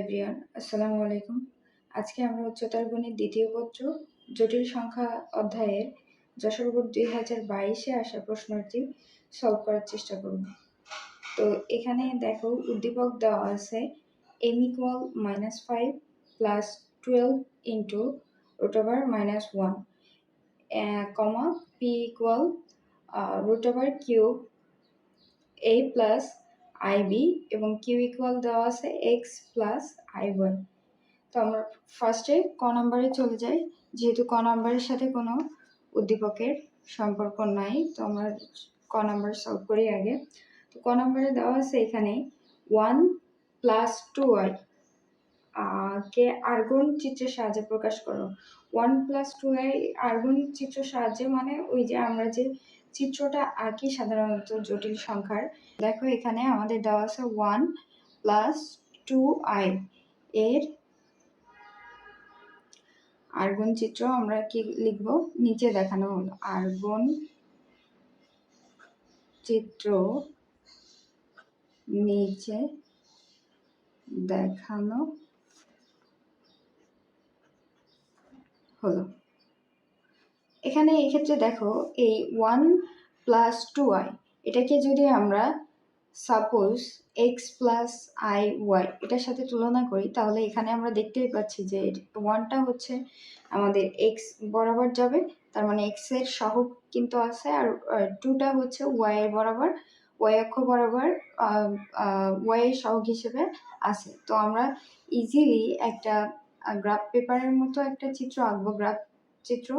Everyone, আসসালামু আলাইকুম। আজকে আমরা উচ্চতর গণিত দ্বিতীয় পত্র জটিল সংখ্যা অধ্যায়ের যশোর বোর্ড 2022-এ আসা প্রশ্নটি সলভ করার চেষ্টা করব। তো এখানে দেখো উদ্দীপক দেওয়া আছে m equal -5 plus 12 into √-1 comma p equal √³ a plus ib এবং q ইকুয়াল দেওয়া আছে x প্লাস iy। তো আমরা ফার্স্টে ক নাম্বারে চলে যাই, যেহেতু ক নাম্বারের সাথে কোনো উদ্দীপকের সম্পর্ক নাই, তো আমরা ক নাম্বার সলভ করি আগে। তো ক নাম্বারে দেওয়া আছে এখানে 1 প্লাস 2y কে আর্গন চিত্রের সাহায্যে প্রকাশ করো। 1 প্লাস 2y আর্গন চিত্রের সাহায্যে মানে ওই যে আমরা যে চিত্রটা আঁকি সাধারণত জটিল সংখ্যার, দেখো এখানে আমাদের দেওয়া আছে 1 প্লাস 2i এর আর্গন চিত্র আমরা কি লিখব, নিচে দেখানো হলো আর্গন চিত্র নিচে দেখানো হলো। এখানে এই ক্ষেত্রে দেখো এই 1 প্লাস 2i এটাকে যদি আমরা suppose x plus i y এটার সাথে তুলনা করি, তাহলে এখানে আমরা দেখতেই পাচ্ছি যে 1টা হচ্ছে আমাদের x বরাবর যাবে, তার মানে x এর সহগ কিন্তু আছে, আর 2টা হচ্ছে y এর বরাবর, y অক্ষ বরাবর y এর সহগ হিসেবে আছে। তো আমরা ইজিলি একটা গ্রাফ পেপারের মতো একটা চিত্র আঁকবো, গ্রাফ চিত্র।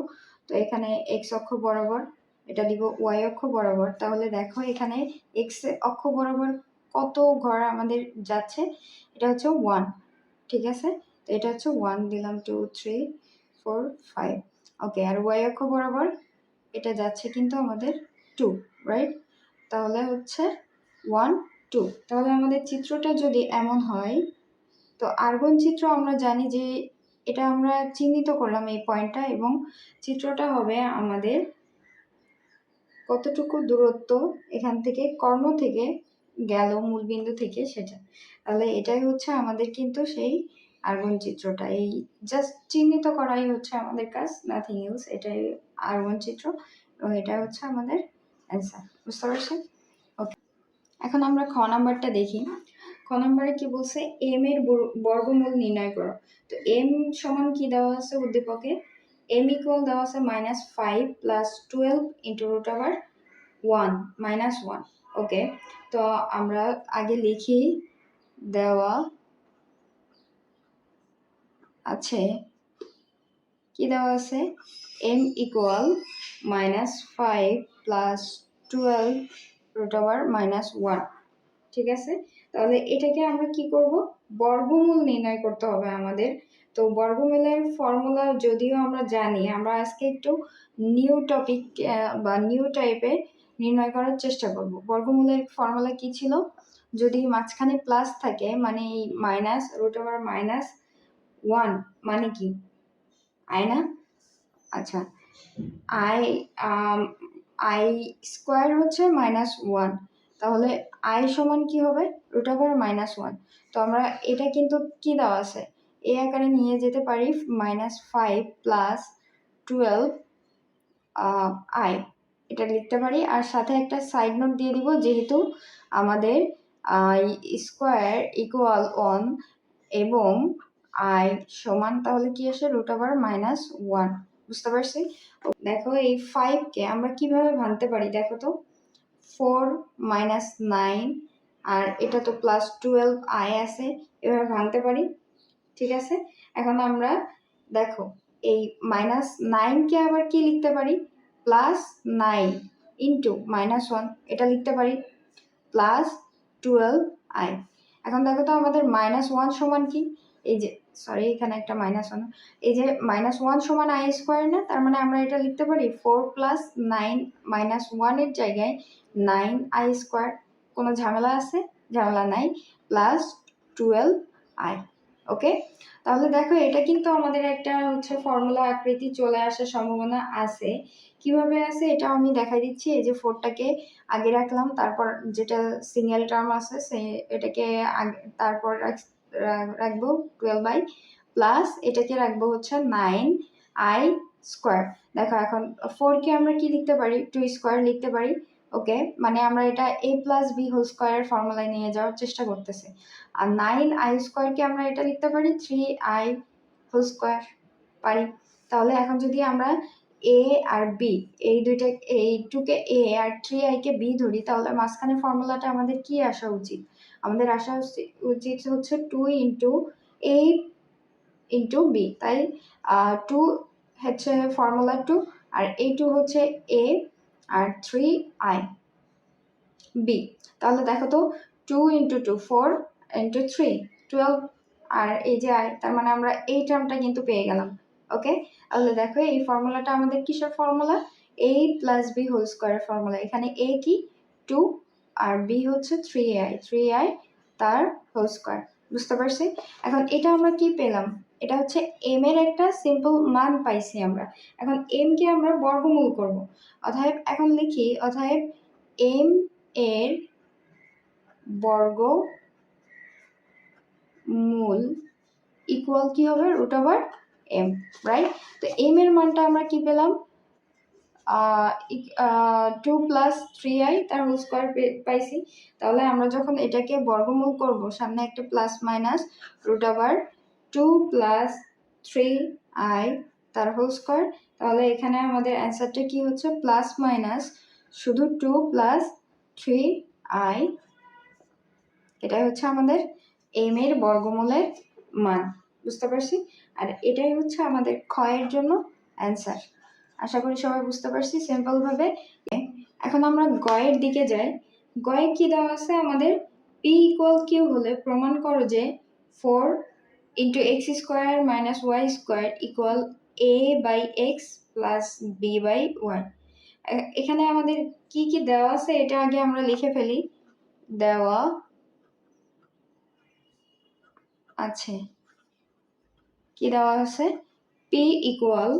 তো এখানে x অক্ষ বরাবর এটা দিব y অক্ষ বরাবর, তাহলে দেখো এখানে x অক্ষ বরাবর কত ঘর আমাদের যাচ্ছে, এটা হচ্ছে 1, ঠিক আছে। তো এটা হচ্ছে 1 দিলাম, 2 3 4 5, ওকে। আর y অক্ষ বরাবর এটা যাচ্ছে কিন্তু আমাদের 2, রাইট। তাহলে হচ্ছে 1 2। তাহলে আমাদের চিত্রটা যদি এমন হয়, তো আর্গন চিত্র আমরা জানি যে এটা আমরা চিহ্নিত করলাম এই পয়েন্টটা, এবং চিত্রটা হবে আমাদের কতটুকু দূরত্ব এখান থেকে কর্ণ থেকে গেল মূলবিন্দু থেকে সেটা। তাহলে এটাই হচ্ছে আমাদের কিন্তু সেই আর্গন চিত্রটা, এই জাস্ট চিহ্নিত করাই হচ্ছে আমাদের কাজ, নাথিং এলস। এটাই আর্গন চিত্র এবং এটা হচ্ছে আমাদের অ্যান্সার, বুঝতে পারছেন? ওকে, এখন আমরা খ নাম্বারটা দেখি। খ নাম্বারে কি বলছে, এম এর বর্গমূল নির্ণয় করো। তো এম সমান কি দেওয়া আছে উদ্দীপকে, m ইকুয়াল দেওয়া আছে -5 প্লাস 12 ইন্টু √1 -1। ওকে, তো আমরা আগে লিখি, দেওয়া আছে কি দেওয়া আছে, m ইকুয়াল -5 প্লাস 12 √-1, ঠিক আছে। তাহলে এটাকে আমরা কি করব, বর্গমূল নির্ণয় করতে হবে আমাদের। তো বর্গমূলের ফর্মুলা যদিও আমরা জানি, আমরা আজকে একটু নিউ টপিক বা নিউ টাইপে নির্ণয় করার চেষ্টা করব। বর্গমূলের ফর্মুলা কি ছিল, যদি মাঝখানে প্লাস থাকে মানে এই মাইনাস √-1 মানে কি আই না, আচ্ছা আই স্কোয়ার হচ্ছে -1, তাহলে আই সমান কি হবে √-1। তো আমরা এটা কিন্তু কি দেওয়া আছে, এই আকারে নিয়ে যেতে পারি, -5 প্লাস 12 আই এটা লিখতে পারি, আর সাথে একটা সাইড নোট দিয়ে দিব, যেহেতু আমাদের আই স্কোয়ার ইকুয়াল 1 এবং আই সমান তাহলে কি আসে √-1, বুঝতে পারছি। দেখো এই 5 কে আমরা কিভাবে ভাঙতে পারি, দেখো তো 4 - 9 আর এটা তো +12 আই আছে, এভাবে ভাঙতে পারি, ঠিক আছে। এখন আমরা দেখো এই -9 কে আবার কি লিখতে পারি, +9 ইন্টু -1 এটা লিখতে পারি +12 আই। এখন দেখো তো আমাদের -1 সমান কি, এই যে সরি এখানে একটা -1, এই যে -1 সমান আই স্কোয়ার না, তার মানে আমরা এটা লিখতে পারি 4 + 9 -1 এর জায়গায় 9 আই স্কোয়ার, কোনো ঝামেলা আছে, ঝামেলা নাই, +12 আই। ওকে, তাহলে দেখো এটা কিন্তু আমাদের একটা হচ্ছে ফর্মুলা আকৃতি চলে আসার সম্ভাবনা আছে। কিভাবে আছে এটা আমি দেখাই দিচ্ছি। এই যে 4টাকে আগে রাখলাম, তারপর যেটা সিঙ্গেল টার্ম আছে সে এটাকে তারপর রাখবো 12i প্লাস এটাকে রাখবো হচ্ছে 9i স্কোয়ার। দেখো এখন 4কে আমরা কি লিখতে পারি, 2 স্কোয়ার লিখতে পারি। ওকে, মানে আমরা এটা a প্লাস বি হোল স্কোয়ারের ফর্মুলায় নিয়ে যাওয়ার চেষ্টা করতেছি। আর 9i স্কোয়ারকে আমরা এটা লিখতে পারি 3i হোল স্কোয়ার পারি। তাহলে এখন যদি আমরা এ আর বি এই দুইটা, এই 2কে এ আর 3i কে বি ধরি, তাহলে মাঝখানে ফর্মুলাটা আমাদের কি আসা উচিত? আমাদের আসা উচিত হচ্ছে 2 ইন্টু এ ইন্টু বি। তাই 2 হচ্ছে ফর্মুলা 2, আর এই 2 হচ্ছে এ আর 3i বি। তাহলে দেখো তো 2 ইন্টু 2 4 ইন্টু 3 12, আর এই যে আই, তার মানে আমরা এই টার্মটা কিন্তু পেয়ে গেলাম। ওকে, তাহলে দেখো এই ফর্মুলাটা আমাদের কিসের formula? a plus b whole স্কোয়ারের ফর্মুলা। এখানে a কি 2 আর b হচ্ছে 3i তার হোল স্কোয়ার। বুঝতে পারছি? এখন এটা আমরা কি পেলাম? এটা হচ্ছে m এর একটা সিম্পল মান পাইছি আমরা। এখন m কে আমরা বর্গমূল করব। অতএব এখন লিখি, অতএব m এর বর্গমূল ইকুয়াল কি হবে? Root over m, right? তো m এর মানটা আমরা কি পেলাম? 2 প্লাস 3i তার হোল স্কোয়ার পাইছি। তাহলে আমরা যখন এটাকে বর্গমূল করব, সামনে একটা plus minus, root over 2 plus 3i তার হোল স্কোয়ার। তাহলে এখানে আমাদের অ্যান্সারটা কি হচ্ছে? প্লাস মাইনাস শুধু 2 প্লাস 3i, এটাই হচ্ছে আমাদের m এর বর্গমূলের মান। বুঝতে পারছি? আর এটাই হচ্ছে আমাদের ক্ষয়ের জন্য অ্যান্সার। আশা করি সবাই বুঝতে পারছি সিম্পল ভাবে। এখন আমরা গয়ের দিকে যাই। গয়ে কি দেওয়া আছে আমাদের? p ইকুয়াল কিউ হলে প্রমাণ করো যে 4 into x square minus y square equal a by x plus b by y. এখানে আমাদের কি কি দেওয়া আছে এটা আগে আমরা লিখে ফেলি। দেওয়া আছে, কি দেওয়া আছে? p ইকুয়াল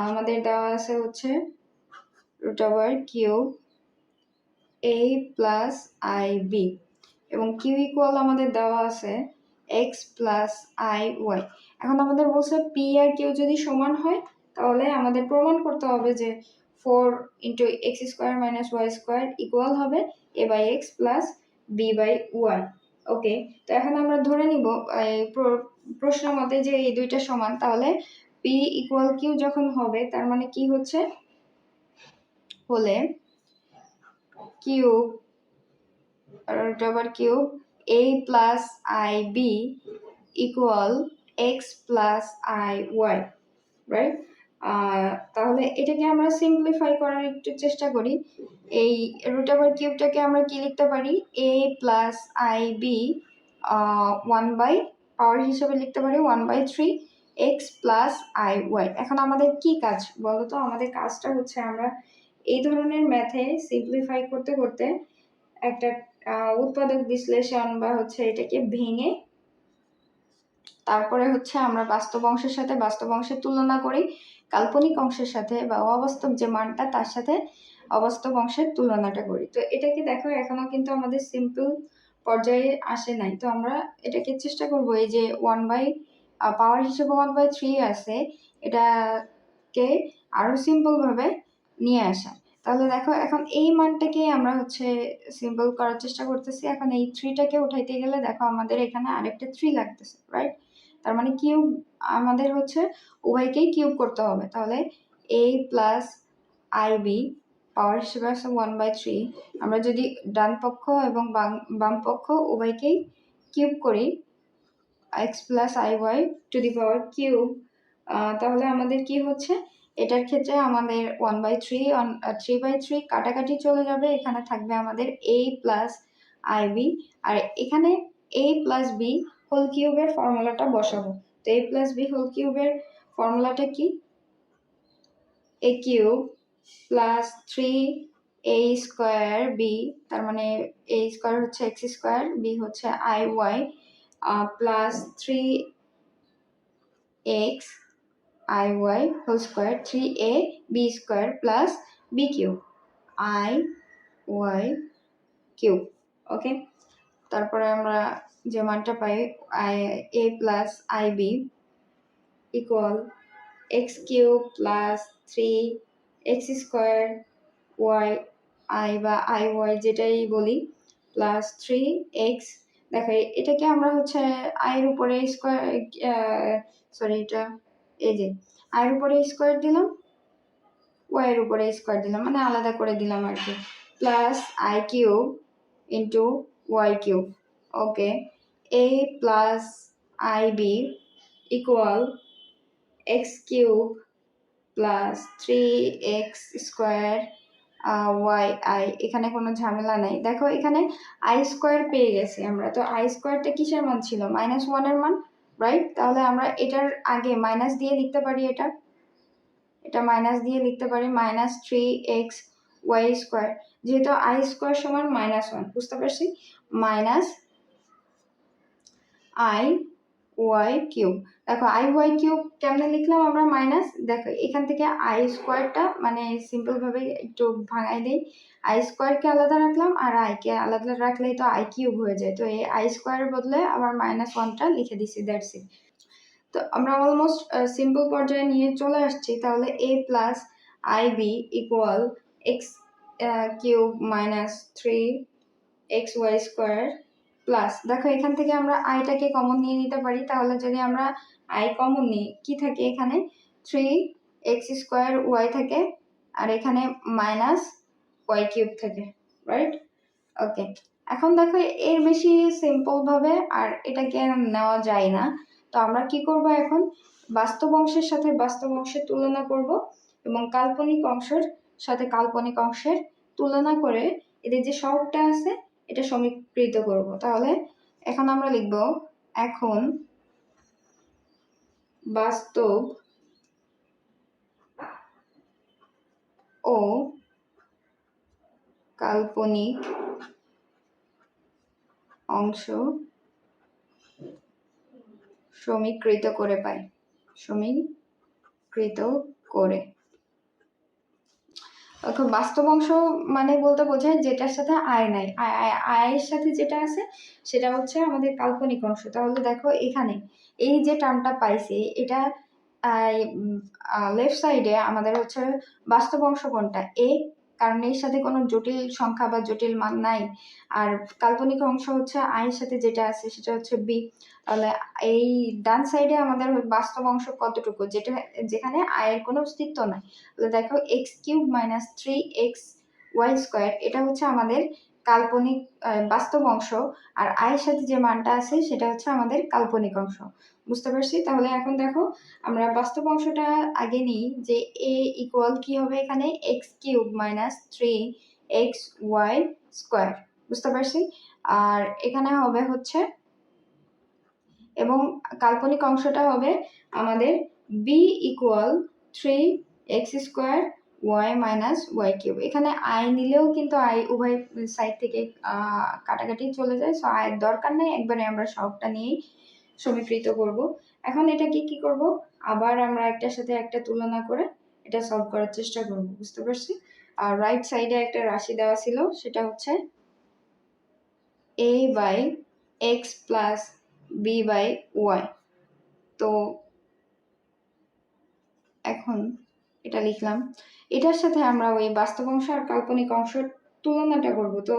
আমাদের দেওয়া আছে হচ্ছে root over cube a plus i b, এবং কিউ ইকুয়াল আমাদের দেওয়া আছে x প্লাস আই ওয়াই। এখন আমাদের বলছে p আর কিউ যদি সমান হয়, তাহলে আমাদের প্রমাণ করতে হবে যে 4 into x square minus y square equal হবে a by x plus b by y. Okay, তো এখন আমরা ধরে নিব প্রশ্ন মতে যে এই দুইটা সমান। তাহলে p ইকুয়াল কিউ যখন হবে, তার মানে কি হচ্ছে? হলে cube root over cube a plus ib equal x plus iy, right? তাহলে এটাকে আমরা সিম্পলিফাই করার একটু চেষ্টা করি। এই রুট ওভার কিউবটাকে আমরা কি লিখতে পারি? a plus i b 1 by power হিসেবে লিখতে পারি 1/3 এক্স প্লাস আই ওয়াই। এখন আমাদের কি কাজ বলো তো? আমাদের কাজটা হচ্ছে আমরা এই ধরনের ম্যাথে সিম্পলিফাই করতে করতে একটা উৎপাদক বিশ্লেষণ বা হচ্ছে এটাকে ভেঙে তারপরে হচ্ছে আমরা বাস্তব অংশের সাথে বাস্তব অংশের তুলনা করি, কাল্পনিক অংশের সাথে বা অবাস্তব যে মানটা তার সাথে অবাস্তব অংশের তুলনাটা করি। তো এটাকে দেখো এখনো কিন্তু আমাদের সিম্পল পর্যায়ে আসে নাই। তো আমরা এটাকে চেষ্টা করবো, এই যে 1 বাই পাওয়ার হিসেবে 1/3 আছে, এটাকে আরো সিম্পল ভাবে নিয়ে আসা। তাহলে দেখো এখন এই মানটাকে আমরা হচ্ছে সিম্পল করার চেষ্টা করতেছি। এখন এই 3টাকে উঠাইতে গেলে দেখো আমাদের এখানে আরেকটা 3 লাগতেছে, রাইট? তার মানে কিউব আমাদের হচ্ছে উভয়কেই কিউব করতে হবে। তাহলে a প্লাস আই বি পাওয়ার হিসেবে আছে 1/3। আমরা যদি ডান পক্ষ এবং বাম পক্ষ উভয়কেই কিউব করি x plus i y to the power cube, তাহলে আমাদের কি হচ্ছে? এটার ক্ষেত্রে আমাদের 1/3 3/3 কাটাকাটি চলে যাবে। এখানে থাকবে আমাদের a প্লাস আই বি, আর এখানে a প্লাস বি হোল কিউবের ফর্মুলাটা বসাবো। তো a প্লাস বি হোল কিউবের ফর্মুলাটা কি? a cube plus 3a square b, তার মানে a স্কোয়ার হচ্ছে এক্স স্কোয়ার, বি হচ্ছে i y, plus 3x i y whole square 3a b square plus b cube i y cube. Okay, তারপরে আমরা যে মানটা পাই a plus ib equal x cube plus 3x square y i বা i y যেটাই বলি plus 3x। দেখো এটাকে আমরা হচ্ছে আয়ের উপরে স্কোয়ার, সরি এটা এই যে আয়ের উপরে স্কোয়ার দিলাম, ওয়াইয়ের উপরে স্কোয়ার দিলাম, মানে আলাদা করে দিলাম আর কি, plus i cube into y cube. Okay, a plus i b equal x cube plus 3x square y i. এখানে কোনো ঝামেলা নাই। দেখো এখানে আই স্কোয়ার পেয়ে গেছি আমরা, তো আই স্কোয়ারটা কিসের মান ছিল? -1 এর মান, রাইট? তাহলে আমরা এটার আগে মাইনাস দিয়ে লিখতে পারি, এটা মাইনাস দিয়ে লিখতে পারি -3x ওয়াই স্কোয়ার, যেহেতু আই স্কোয়ার সমান -1, বুঝতে পারছি? Minus i y cube. দেখো আই ওয়াই কিউব কেমনে লিখলাম আমরা মাইনাস, দেখো এখান থেকে আই স্কোয়ারটা মানে সিম্পল ভাবে একটু ভাঙাই দিই, আই স্কোয়ারকে আলাদা রাখলাম আর আইকে আলাদা রাখলেই তো আই কিউব হয়ে যায়, তো এই আই স্কোয়ারের বদলে আবার -1টা লিখে দিছি, দ্যাটস ইট। তো আমরা অলমোস্ট সিম্পল পর্যায়ে নিয়ে চলে আসছি। তাহলে a plus i b equal x cube minus 3x y square plus, দেখো এখান থেকে আমরা আইটাকে কমন নিয়ে নিতে পারি। তাহলে যদি আমরা আই কমন নিই, কি থাকে এখানে? 3x স্কোয়ার ওয়াই থাকে আর এখানে মাইনাস ওয়াই কিউব থাকে, রাইট? ওকে, এখন দেখো এর বেশি সিম্পল ভাবে আর এটাকে নেওয়া যায় না। তো আমরা কি করব এখন? বাস্তব অংশের সাথে বাস্তব অংশের তুলনা করব এবং কাল্পনিক অংশের সাথে কাল্পনিক অংশের তুলনা করে এদের যে সহগটা আছে এটা সমীকৃত করব। তাহলে এখন আমরা লিখব, এখন বাস্তব ও কাল্পনিক অংশ সমীকৃত করে পাই, সমীকৃত করে। বাস্তব অংশ মানে বলতে বোঝায় যেটার সাথে আয় নাই, আয়ের সাথে যেটা আছে সেটা হচ্ছে আমাদের কাল্পনিক অংশ। তাহলে দেখো এখানে এই যে টার্মটা পাইছি, এটা লেফট সাইডে আমাদের হচ্ছে বাস্তব অংশ কোনটা? এ, কারণ এর সাথে কোনো জটিল সংখ্যা বা জটিল মান নাই। আর কাল্পনিক অংশ হচ্ছে আয়ের সাথে যেটা আছে সেটা হচ্ছে বি। তাহলে এই ডান সাইডে আমাদের বাস্তব অংশ কতটুকু, যেটা যেখানে আয়ের কোনো অস্তিত্ব নাই। তাহলে দেখো x cube minus 3x y square, এটা হচ্ছে আমাদের কাল্পনিক বাস্তব অংশ, আর আয়ের সাথে যে মানটা আছে সেটা হচ্ছে আমাদের কাল্পনিক অংশ, বুঝতে পারছি? তাহলে এখন দেখো আমরা বাস্তব অংশটা আগে নিই, যে a ইকুয়াল কি হবে এখানে? X cube minus 3x y square, বুঝতে পারছি? আর এখানে হবে হচ্ছে, এবং কাল্পনিক অংশটা হবে আমাদের b equal 3x square y minus y cube. এখানে আই নিলেও কিন্তু আই উভয় সাইড থেকে কাটাকাটি চলে যায়, সো আয়ের দরকার নেই, একবারে আমরা সবটা নিয়েই সমীকৃত করব। এখন এটাকে কি করব? আবার আমরা একটার সাথে একটা তুলনা করে এটা সলভ করার চেষ্টা করব, বুঝতে পারছি? আর রাইট সাইডে একটা রাশি দেওয়া ছিল, সেটা হচ্ছে a by x plus b by y. তো এখন এটা লিখলাম, এটার সাথে আমরা ওই বাস্তব অংশ আর কাল্পনিক অংশের তুলনাটা করব। তো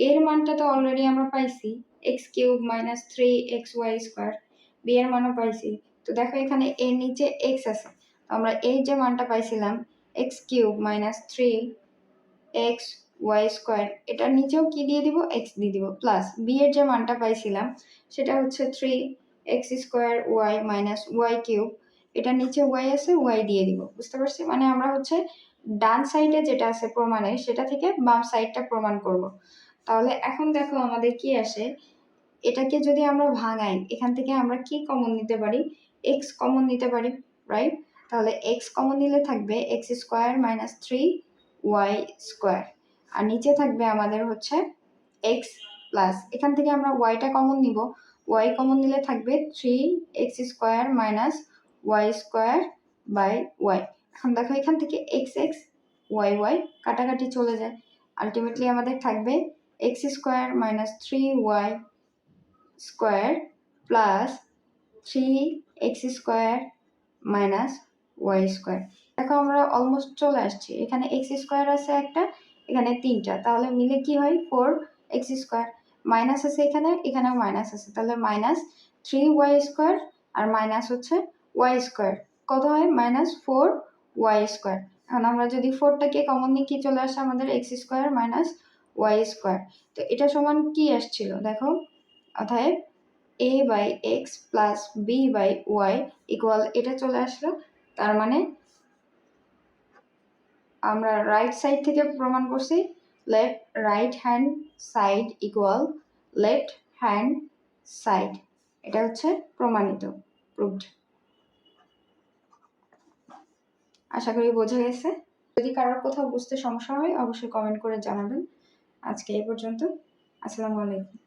এর মানটা তো অলরেডি আমরা পাইছি, x cube minus 3x y square, b এর মানও পাইছি। তো দেখো এখানে এর নিচে এক্স আছে, আমরা এই যে মানটা পাইছিলাম x cube minus 3x y square, এটার নিচেও কি দিয়ে দিব? এক্স দিয়ে দিব, প্লাস বি এর যে মানটা পাইছিলাম সেটা হচ্ছে 3x square y minus y cube, এটা নিচে ওয়াই আছে, ওয়াই দিয়ে দিব, বুঝতে পারছি? মানে আমরা হচ্ছে ডান সাইডে যেটা আছে প্রমাণে সেটা থেকে বাম সাইডটা প্রমাণ করব। তাহলে এখন দেখো আমাদের কি আসে, এটাকে যদি আমরা ভাঙাই এখান থেকে আমরা কি কমন নিতে পারি? এক্স কমন নিতে পারি, রাইট? তাহলে এক্স কমন নিলে থাকবে x square minus 3y square, আর নিচে থাকবে আমাদের হচ্ছে এক্স প্লাস, এখান থেকে আমরা ওয়াইটা কমন নিব, ওয়াই কমন নিলে থাকবে 3x square minus y square by y. এখন দেখো এখান থেকে এক্স এক্স ওয়াই ওয়াই কাটাকাটি চলে যায়, আলটিমেটলি আমাদের থাকবে x square minus 3y square plus 3x square minus y square. দেখো আমরা অলমোস্ট চলে আসছি, এখানে এক্স স্কোয়ার আছে একটা, এখানে 3টা, তাহলে মিলে কি হয় 4x স্কোয়ার, মাইনাস আছে এখানে, এখানেও মাইনাস আছে, তাহলে মাইনাস 3y স্কোয়ার আর মাইনাস হচ্ছে ওয়াই স্কোয়ার, কত হয় -4y স্কোয়ার। এখন আমরা যদি 4টাকে কমন নিই কি চলে আসে আমাদের x square minus y square. তো এটা সমান কি আসছিল দেখো, অতএব a/x প্লাস b/y ইকুয়াল এটা চলে আসলো। তার মানে আমরা রাইট সাইড থেকে প্রমাণ করছি right hand side equal left hand side, এটা হচ্ছে প্রমাণিত, প্রুভড। আশা করি বোঝা গেছে। যদি কারোর কোথাও বুঝতে সমস্যা হয় অবশ্যই কমেন্ট করে জানাবেন। আজকে এই পর্যন্ত। আসসালামু আলাইকুম।